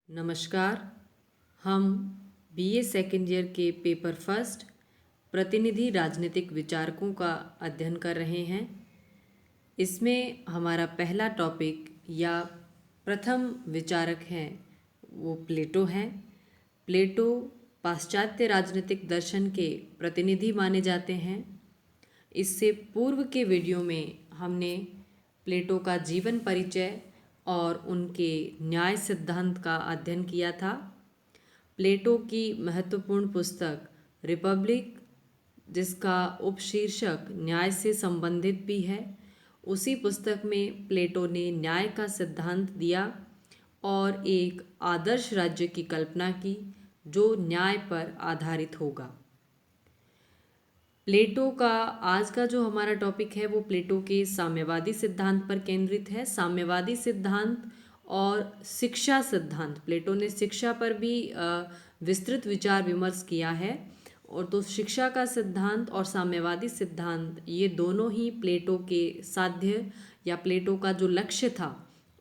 नमस्कार। हम BA second year के पेपर फर्स्ट प्रतिनिधि राजनीतिक विचारकों का अध्ययन कर रहे हैं। इसमें हमारा पहला टॉपिक या प्रथम विचारक हैं वो प्लेटो हैं। प्लेटो पाश्चात्य राजनीतिक दर्शन के प्रतिनिधि माने जाते हैं। इससे पूर्व के वीडियो में हमने प्लेटो का जीवन परिचय और उनके न्याय सिद्धांत का अध्ययन किया था। प्लेटो की महत्वपूर्ण पुस्तक रिपब्लिक, जिसका उपशीर्षक न्याय से संबंधित भी है, उसी पुस्तक में प्लेटो ने न्याय का सिद्धांत दिया और एक आदर्श राज्य की कल्पना की जो न्याय पर आधारित होगा। प्लेटो का आज का जो हमारा टॉपिक है वो प्लेटो के साम्यवादी सिद्धांत पर केंद्रित है। साम्यवादी सिद्धांत और शिक्षा सिद्धांत, प्लेटो ने शिक्षा पर भी विस्तृत विचार विमर्श किया है। और तो शिक्षा का सिद्धांत और साम्यवादी सिद्धांत ये दोनों ही प्लेटो के साध्य या प्लेटो का जो लक्ष्य था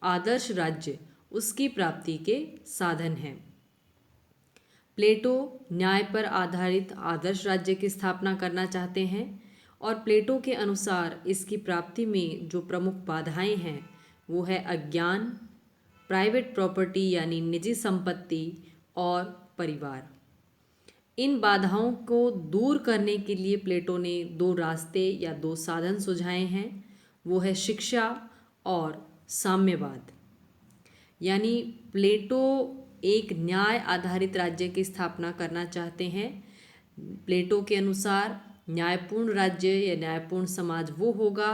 आदर्श राज्य, उसकी प्राप्ति के साधन हैं। प्लेटो न्याय पर आधारित आदर्श राज्य की स्थापना करना चाहते हैं और प्लेटो के अनुसार इसकी प्राप्ति में जो प्रमुख बाधाएं हैं वो है अज्ञान, प्राइवेट प्रॉपर्टी यानी निजी संपत्ति और परिवार। इन बाधाओं को दूर करने के लिए प्लेटो ने दो रास्ते या दो साधन सुझाए हैं, वो है शिक्षा और साम्यवाद। यानी प्लेटो एक न्याय आधारित राज्य की स्थापना करना चाहते हैं। प्लेटो के अनुसार न्यायपूर्ण राज्य या न्यायपूर्ण समाज वो होगा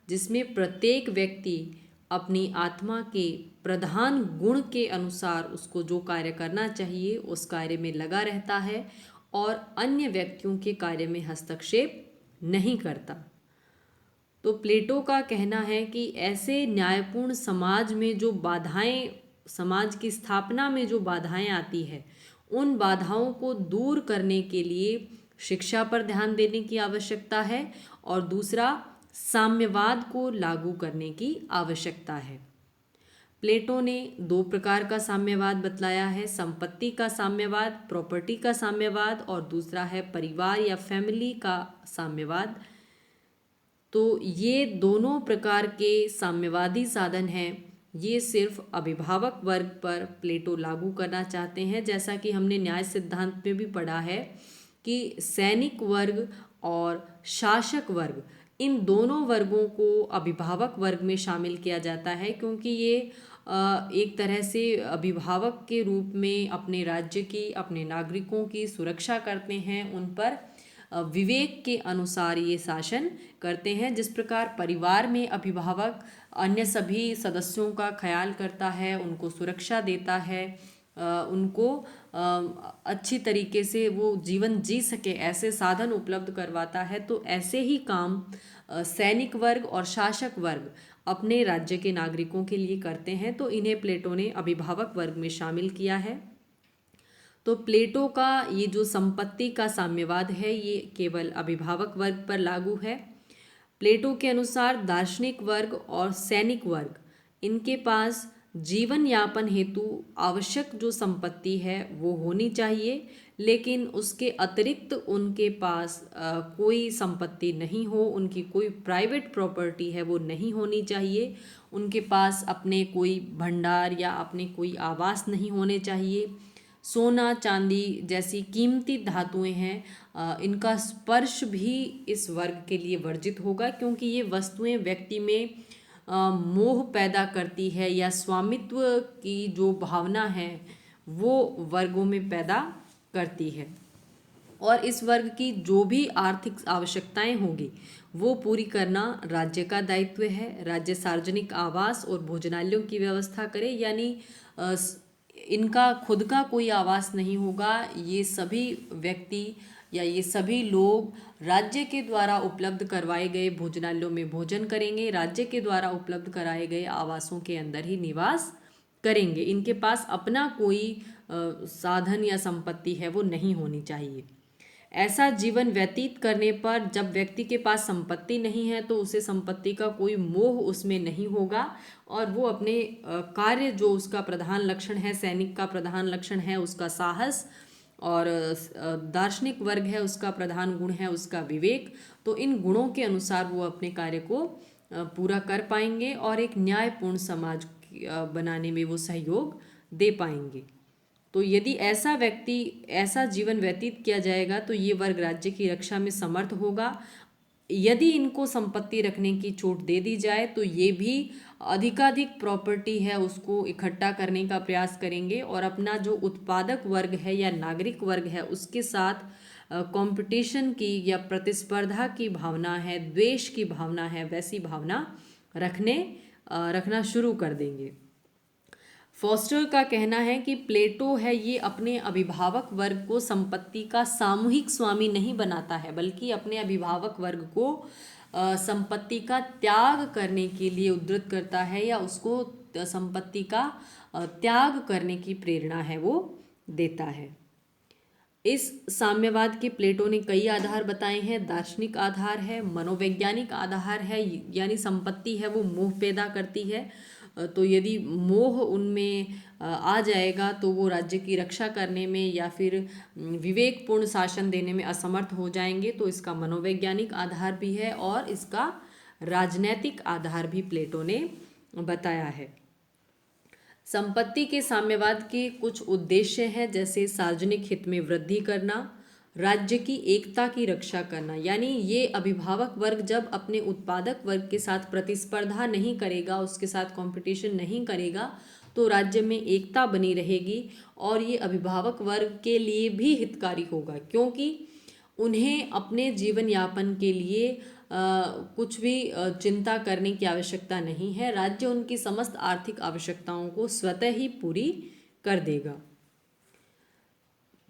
जिसमें प्रत्येक व्यक्ति अपनी आत्मा के प्रधान गुण के अनुसार उसको जो कार्य करना चाहिए उस कार्य में लगा रहता है और अन्य व्यक्तियों के कार्य में हस्तक्षेप नहीं करता। तो प्लेटो का कहना है कि ऐसे न्यायपूर्ण समाज में जो बाधाएं, समाज की स्थापना में जो बाधाएं आती है, उन बाधाओं को दूर करने के लिए शिक्षा पर ध्यान देने की आवश्यकता है और दूसरा साम्यवाद को लागू करने की आवश्यकता है। प्लेटो ने दो प्रकार का साम्यवाद बतलाया है, संपत्ति का साम्यवाद, प्रॉपर्टी का साम्यवाद, और दूसरा है परिवार या फैमिली का साम्यवाद। तो ये दोनों प्रकार के साम्यवादी साधन हैं, ये सिर्फ अभिभावक वर्ग पर प्लेटो लागू करना चाहते हैं। जैसा कि हमने न्याय सिद्धांत में भी पढ़ा है कि सैनिक वर्ग और शासक वर्ग, इन दोनों वर्गों को अभिभावक वर्ग में शामिल किया जाता है क्योंकि ये एक तरह से अभिभावक के रूप में अपने राज्य की, अपने नागरिकों की सुरक्षा करते हैं, उन पर विवेक के अनुसार ये शासन करते हैं। जिस प्रकार परिवार में अभिभावक अन्य सभी सदस्यों का ख्याल करता है, उनको सुरक्षा देता है, उनको अच्छी तरीके से वो जीवन जी सके ऐसे साधन उपलब्ध करवाता है, तो ऐसे ही काम सैनिक वर्ग और शासक वर्ग अपने राज्य के नागरिकों के लिए करते हैं। तो इन्हें प्लेटो ने अभिभावक वर्ग में शामिल किया है। तो प्लेटो का ये जो संपत्ति का साम्यवाद है ये केवल अभिभावक वर्ग पर लागू है। प्लेटो के अनुसार दार्शनिक वर्ग और सैनिक वर्ग, इनके पास जीवन यापन हेतु आवश्यक जो संपत्ति है वो होनी चाहिए, लेकिन उसके अतिरिक्त उनके पास कोई संपत्ति नहीं हो, उनकी कोई प्राइवेट प्रॉपर्टी है वो नहीं होनी चाहिए, उनके पास अपने कोई भंडार या अपने कोई आवास नहीं होने चाहिए। सोना चांदी जैसी कीमती धातुएं हैं, इनका स्पर्श भी इस वर्ग के लिए वर्जित होगा क्योंकि ये वस्तुएं व्यक्ति में मोह पैदा करती है या स्वामित्व की जो भावना है वो वर्गों में पैदा करती है। और इस वर्ग की जो भी आर्थिक आवश्यकताएं होंगी वो पूरी करना राज्य का दायित्व है। राज्य सार्वजनिक आवास और भोजनालयों की व्यवस्था करे, यानी इनका खुद का कोई आवास नहीं होगा। ये सभी व्यक्ति या ये सभी लोग राज्य के द्वारा उपलब्ध करवाए गए भोजनालयों में भोजन करेंगे, राज्य के द्वारा उपलब्ध कराए गए आवासों के अंदर ही निवास करेंगे। इनके पास अपना कोई साधन या संपत्ति है वो नहीं होनी चाहिए। ऐसा जीवन व्यतीत करने पर जब व्यक्ति के पास संपत्ति नहीं है तो उसे संपत्ति का कोई मोह उसमें नहीं होगा और वो अपने कार्य, जो उसका प्रधान लक्षण है, सैनिक का प्रधान लक्षण है उसका साहस, और दार्शनिक वर्ग है उसका प्रधान गुण है उसका विवेक, तो इन गुणों के अनुसार वो अपने कार्य को पूरा कर पाएंगे और एक न्यायपूर्ण समाज बनाने में वो सहयोग दे पाएंगे। तो यदि ऐसा व्यक्ति, ऐसा जीवन व्यतीत किया जाएगा तो ये वर्ग राज्य की रक्षा में समर्थ होगा। यदि इनको संपत्ति रखने की छूट दे दी जाए तो ये भी अधिकाधिक प्रॉपर्टी है उसको इकट्ठा करने का प्रयास करेंगे और अपना जो उत्पादक वर्ग है या नागरिक वर्ग है उसके साथ कंपटीशन की या प्रतिस्पर्धा की भावना है, द्वेष की भावना है, वैसी भावना रखना शुरू कर देंगे। फॉस्टर का कहना है कि प्लेटो है ये अपने अभिभावक वर्ग को संपत्ति का सामूहिक स्वामी नहीं बनाता है, बल्कि अपने अभिभावक वर्ग को संपत्ति का त्याग करने के लिए उद्धृत करता है या उसको संपत्ति का त्याग करने की प्रेरणा है वो देता है। इस साम्यवाद के प्लेटो ने कई आधार बताए हैं। दार्शनिक आधार है, मनोवैज्ञानिक आधार है, यानी संपत्ति है वो मोह पैदा करती है, तो यदि मोह उनमें आ जाएगा तो वो राज्य की रक्षा करने में या फिर विवेकपूर्ण शासन देने में असमर्थ हो जाएंगे। तो इसका मनोवैज्ञानिक आधार भी है और इसका राजनैतिक आधार भी प्लेटो ने बताया है। संपत्ति के साम्यवाद के कुछ उद्देश्य हैं, जैसे सार्वजनिक हित में वृद्धि करना, राज्य की एकता की रक्षा करना, यानी ये अभिभावक वर्ग जब अपने उत्पादक वर्ग के साथ प्रतिस्पर्धा नहीं करेगा, उसके साथ कंपटीशन नहीं करेगा, तो राज्य में एकता बनी रहेगी और ये अभिभावक वर्ग के लिए भी हितकारी होगा, क्योंकि उन्हें अपने जीवन यापन के लिए कुछ भी चिंता करने की आवश्यकता नहीं है। राज्य उनकी समस्त आर्थिक आवश्यकताओं को स्वतः ही पूरी कर देगा।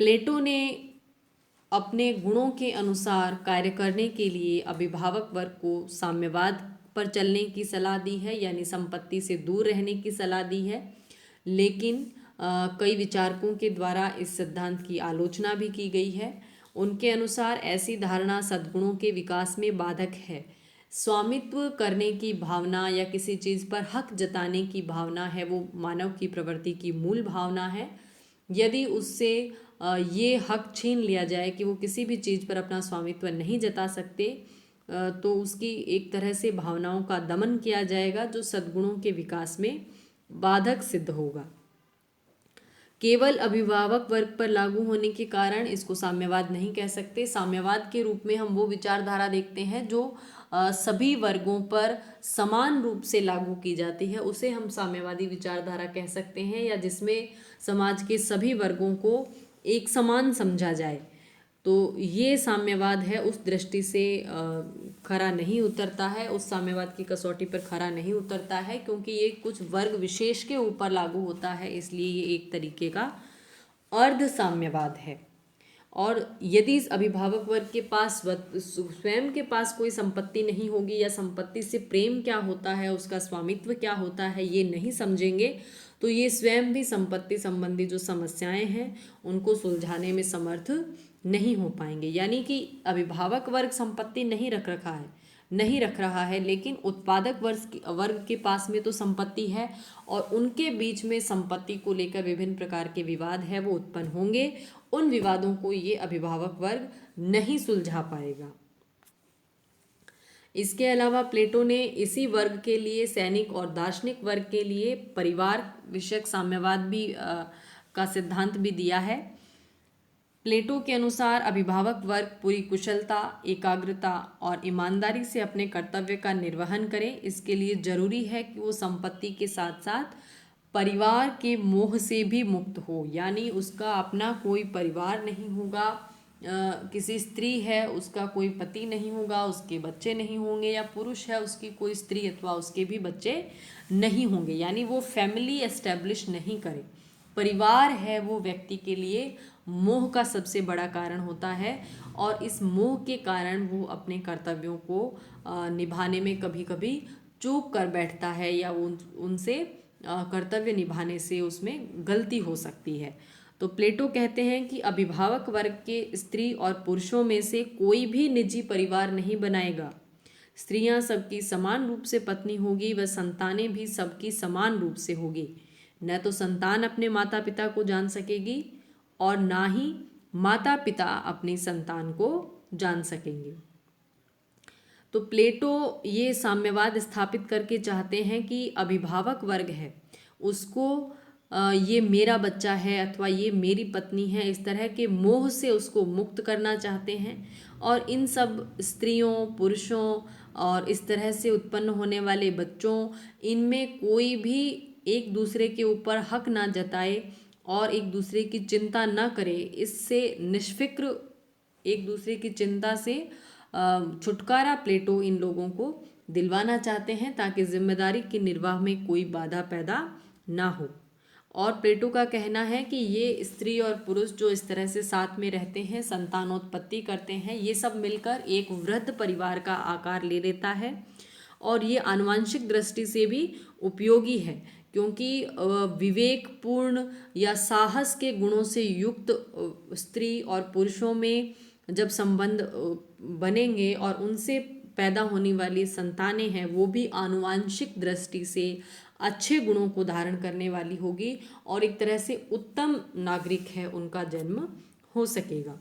प्लेटो ने अपने गुणों के अनुसार कार्य करने के लिए अभिभावक वर्ग को साम्यवाद पर चलने की सलाह दी है, यानी संपत्ति से दूर रहने की सलाह दी है। लेकिन कई विचारकों के द्वारा इस सिद्धांत की आलोचना भी की गई है। उनके अनुसार ऐसी धारणा सद्गुणों के विकास में बाधक है। स्वामित्व करने की भावना या किसी चीज़ पर हक जताने की भावना है वो मानव की प्रवृत्ति की मूल भावना है। यदि उससे ये हक छीन लिया जाए कि वो किसी भी चीज़ पर अपना स्वामित्व नहीं जता सकते, तो उसकी एक तरह से भावनाओं का दमन किया जाएगा, जो सद्गुणों के विकास में बाधक सिद्ध होगा। केवल अभिभावक वर्ग पर लागू होने के कारण इसको साम्यवाद नहीं कह सकते। साम्यवाद के रूप में हम वो विचारधारा देखते हैं जो सभी वर्गों पर समान रूप से लागू की जाती है, उसे हम साम्यवादी विचारधारा कह सकते हैं, या जिसमें समाज के सभी वर्गों को एक समान समझा जाए। तो ये साम्यवाद है उस दृष्टि से खरा नहीं उतरता है, उस साम्यवाद की कसौटी पर खरा नहीं उतरता है, क्योंकि ये कुछ वर्ग विशेष के ऊपर लागू होता है, इसलिए ये एक तरीके का अर्ध साम्यवाद है। और यदि इस अभिभावक वर्ग के पास स्वयं के पास कोई संपत्ति नहीं होगी या संपत्ति से प्रेम क्या होता है, उसका स्वामित्व क्या होता है, ये नहीं समझेंगे, तो ये स्वयं भी संपत्ति संबंधी जो समस्याएं हैं उनको सुलझाने में समर्थ नहीं हो पाएंगे। यानी कि अभिभावक वर्ग संपत्ति नहीं रख रहा है, लेकिन उत्पादक वर्ग के पास में तो संपत्ति है और उनके बीच में संपत्ति को लेकर विभिन्न प्रकार के विवाद है वो उत्पन्न होंगे। उन विवादों को ये अभिभावक वर्ग नहीं सुलझा पाएगा। इसके अलावा प्लेटो ने इसी वर्ग के लिए, सैनिक और दार्शनिक वर्ग के लिए, परिवार विषयक साम्यवाद भी का सिद्धांत भी दिया है। प्लेटो के अनुसार अभिभावक वर्ग पूरी कुशलता, एकाग्रता और ईमानदारी से अपने कर्तव्य का निर्वहन करे। इसके लिए जरूरी है कि वो संपत्ति के साथ साथ परिवार के मोह से भी मुक्त हो, यानी उसका अपना कोई परिवार नहीं होगा, किसी स्त्री है उसका कोई पति नहीं होगा, उसके बच्चे नहीं होंगे, या पुरुष है उसकी कोई स्त्री अथवा उसके भी बच्चे नहीं होंगे, यानी वो फैमिली एस्टेब्लिश नहीं करे। परिवार है वो व्यक्ति के लिए मोह का सबसे बड़ा कारण होता है और इस मोह के कारण वो अपने कर्तव्यों को निभाने में कभी कभी चूक कर बैठता है या उनसे कर्तव्य निभाने से उसमें गलती हो सकती है। तो प्लेटो कहते हैं कि अभिभावक वर्ग के स्त्री और पुरुषों में से कोई भी निजी परिवार नहीं बनाएगा। स्त्रियां सबकी समान रूप से पत्नी होगी, व संतानें भी सबकी समान रूप से होगी। न तो संतान अपने माता पिता को जान सकेगी और ना ही माता पिता अपनी संतान को जान सकेंगे। तो प्लेटो ये साम्यवाद स्थापित करके चाहते हैं कि अभिभावक वर्ग है उसको ये मेरा बच्चा है अथवा ये मेरी पत्नी है, इस तरह के मोह से उसको मुक्त करना चाहते हैं। और इन सब स्त्रियों, पुरुषों और इस तरह से उत्पन्न होने वाले बच्चों, इनमें कोई भी एक दूसरे के ऊपर हक ना जताए और एक दूसरे की चिंता ना करे। इससे निष्फिक्र एक दूसरे की चिंता से छुटकारा प्लेटो इन लोगों को दिलवाना चाहते हैं, ताकि जिम्मेदारी के निर्वाह में कोई बाधा पैदा ना हो। और प्लेटो का कहना है कि ये स्त्री और पुरुष जो इस तरह से साथ में रहते हैं, संतानोत्पत्ति करते हैं, ये सब मिलकर एक वृहद परिवार का आकार ले लेता है। और ये आनुवंशिक दृष्टि से भी उपयोगी है, क्योंकि विवेकपूर्ण या साहस के गुणों से युक्त स्त्री और पुरुषों में जब संबंध बनेंगे और उनसे पैदा होने वाली संतानें हैं वो भी आनुवंशिक दृष्टि से अच्छे गुणों को धारण करने वाली होगी और एक तरह से उत्तम नागरिक है उनका जन्म हो सकेगा।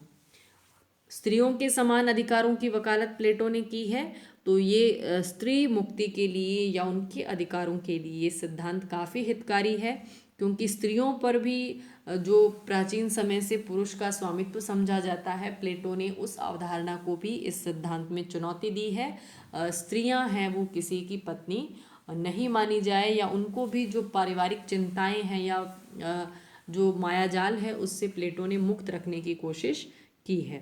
स्त्रियों के समान अधिकारों की वकालत प्लेटो ने की है। तो ये स्त्री मुक्ति के लिए या उनके अधिकारों के लिए ये सिद्धांत काफ़ी हितकारी है, क्योंकि स्त्रियों पर भी जो प्राचीन समय से पुरुष का स्वामित्व समझा जाता है, प्लेटो ने उस अवधारणा को भी इस सिद्धांत में चुनौती दी है। स्त्रियां हैं वो किसी की पत्नी नहीं मानी जाए, या उनको भी जो पारिवारिक चिंताएं हैं या जो मायाजाल है उससे प्लेटो ने मुक्त रखने की कोशिश की है।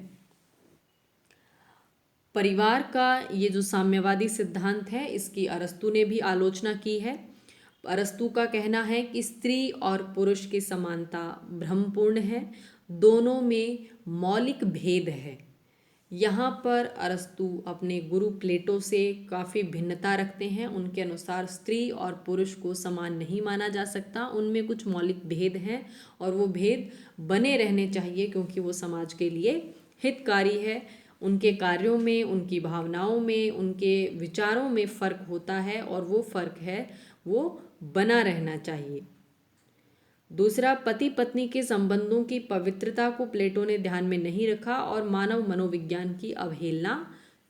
परिवार का ये जो साम्यवादी सिद्धांत है इसकी अरस्तू ने भी आलोचना की है। अरस्तू का कहना है कि स्त्री और पुरुष की समानता भ्रमपूर्ण है, दोनों में मौलिक भेद है। यहाँ पर अरस्तू अपने गुरु प्लेटो से काफ़ी भिन्नता रखते हैं। उनके अनुसार स्त्री और पुरुष को समान नहीं माना जा सकता, उनमें कुछ मौलिक भेद हैं और वो भेद बने रहने चाहिए, क्योंकि वो समाज के लिए हितकारी है। उनके कार्यों में, उनकी भावनाओं में, उनके विचारों में फ़र्क होता है और वो फ़र्क है वो बना रहना चाहिए। दूसरा, पति पत्नी के संबंधों की पवित्रता को प्लेटो ने ध्यान में नहीं रखा और मानव मनोविज्ञान की अवहेलना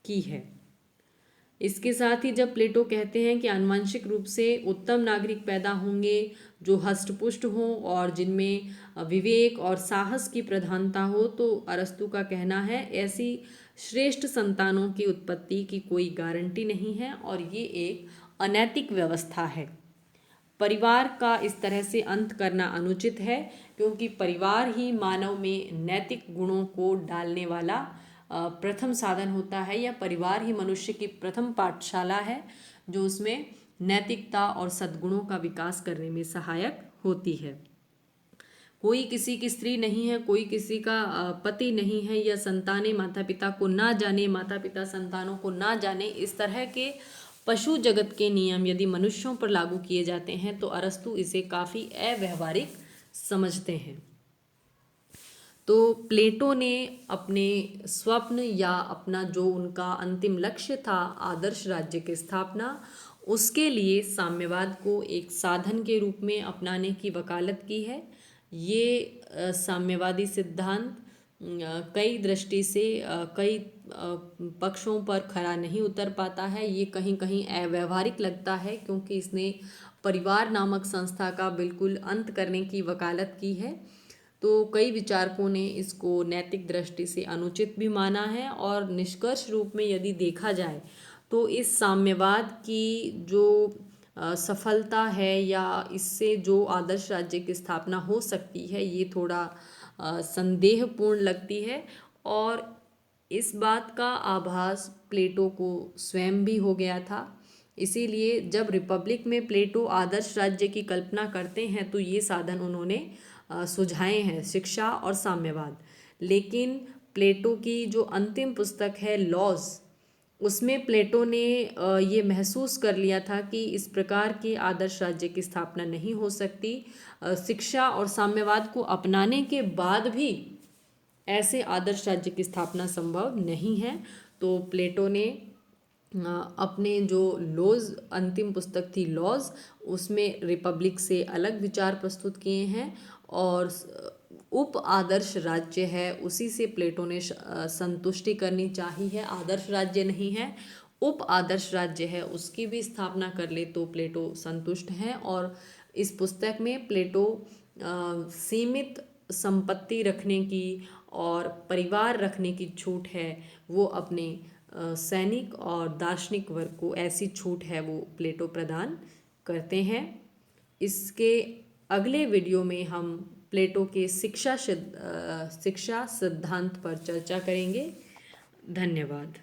की है। इसके साथ ही जब प्लेटो कहते हैं कि आनुवंशिक रूप से उत्तम नागरिक पैदा होंगे जो हष्टपुष्ट हों और जिनमें विवेक और साहस की प्रधानता हो, तो अरस्तू का कहना है ऐसी श्रेष्ठ संतानों की उत्पत्ति की कोई गारंटी नहीं है और ये एक अनैतिक व्यवस्था है। परिवार का इस तरह से अंत करना अनुचित है, क्योंकि परिवार ही मानव में नैतिक गुणों को डालने वाला प्रथम साधन होता है, या परिवार ही मनुष्य की प्रथम पाठशाला है जो उसमें नैतिकता और सद्गुणों का विकास करने में सहायक होती है। कोई किसी की स्त्री नहीं है, कोई किसी का पति नहीं है, या संतानें माता पिता को ना जाने, माता पिता संतानों को ना जाने, इस तरह के पशु जगत के नियम यदि मनुष्यों पर लागू किए जाते हैं तो अरस्तू इसे काफ़ी अव्यावहारिक समझते हैं। तो प्लेटो ने अपने स्वप्न या अपना जो उनका अंतिम लक्ष्य था आदर्श राज्य की स्थापना, उसके लिए साम्यवाद को एक साधन के रूप में अपनाने की वकालत की है। ये साम्यवादी सिद्धांत कई दृष्टि से कई पक्षों पर खरा नहीं उतर पाता है। ये कहीं कहीं अव्यावहारिक लगता है, क्योंकि इसने परिवार नामक संस्था का बिल्कुल अंत करने की वकालत की है। तो कई विचारकों ने इसको नैतिक दृष्टि से अनुचित भी माना है, और निष्कर्ष रूप में यदि देखा जाए तो इस साम्यवाद की जो सफलता है या इससे जो आदर्श राज्य की स्थापना हो सकती है, ये थोड़ा संदेहपूर्ण लगती है। और इस बात का आभास प्लेटो को स्वयं भी हो गया था। इसीलिए जब रिपब्लिक में प्लेटो आदर्श राज्य की कल्पना करते हैं तो ये साधन उन्होंने सुझाए हैं, शिक्षा और साम्यवाद। लेकिन प्लेटो की जो अंतिम पुस्तक है लॉज, उसमें प्लेटो ने ये महसूस कर लिया था कि इस प्रकार के आदर्श राज्य की स्थापना नहीं हो सकती। शिक्षा और साम्यवाद को अपनाने के बाद भी ऐसे आदर्श राज्य की स्थापना संभव नहीं है। तो प्लेटो ने अपने जो लॉज, अंतिम पुस्तक थी लॉज, उसमें रिपब्लिक से अलग विचार प्रस्तुत किए हैं और उप आदर्श राज्य है उसी से प्लेटो ने संतुष्टि करनी चाहिए है। आदर्श राज्य नहीं है, उप आदर्श राज्य है, उसकी भी स्थापना कर ले तो प्लेटो संतुष्ट हैं। और इस पुस्तक में प्लेटो सीमित संपत्ति रखने की और परिवार रखने की छूट है वो अपने सैनिक और दार्शनिक वर्ग को ऐसी छूट है वो प्लेटो प्रदान करते हैं। इसके अगले वीडियो में हम प्लेटो के शिक्षा सिद्धांत पर चर्चा करेंगे। धन्यवाद।